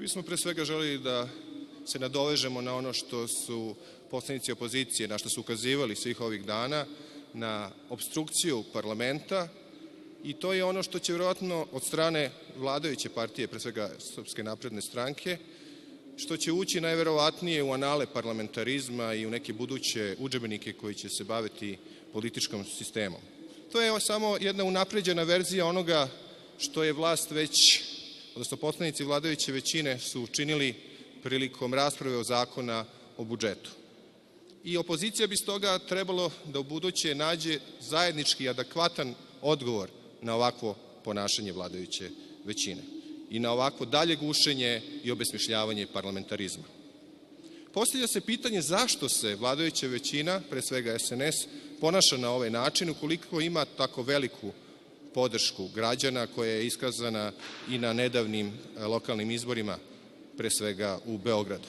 bismo pre svega želeli da se nadovežemo na ono što su poslanici opozicije, na što su ukazivali svih ovih dana, na opstrukciju parlamenta, i to je ono što će verovatno od strane vladajuće partije, pre svega Srpske napredne stranke, što će ući najverovatnije u anale parlamentarizma i u neke buduće udžbenike koji će se baviti političkom sistemom. To je samo jedna unapređena verzija onoga što je vlast već, odnosno poslanici vladajuće većine su učinili prilikom rasprave o zakona o budžetu. I opozicija bi stoga trebalo da u buduće nađe zajednički adekvatan odgovor na ovakvo ponašanje vladajuće većine i na ovakvo dalje gušenje i obesmišljavanje parlamentarizma. Postavlja se pitanje zašto se vladajuća većina, pre svega SNS, ponaša na ovaj način ukoliko ima tako veliku podršku građana koja je iskazana i na nedavnim lokalnim izborima, pre svega u Beogradu.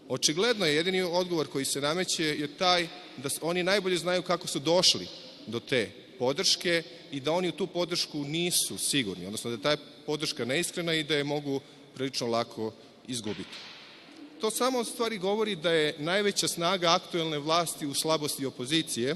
Očigledno je, jedini odgovor koji se nameće je taj da oni najbolje znaju kako su došli do te podrške i da oni u tu podršku nisu sigurni, odnosno da je ta podrška neiskrena i da je mogu prilično lako izgubiti. To samo u stvari govori da je najveća snaga aktuelne vlasti u slabosti opozicije,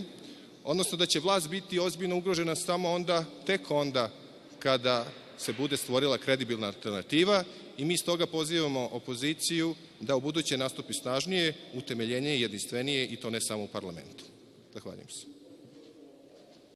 odnosno da će vlast biti ozbiljno ugrožena samo onda, tek onda kada se bude stvorila kredibilna alternativa, i mi stoga pozivamo opoziciju da ubuduće nastupi snažnije, utemeljenije i jedinstvenije, i to ne samo u parlamentu. Zahvaljujem se.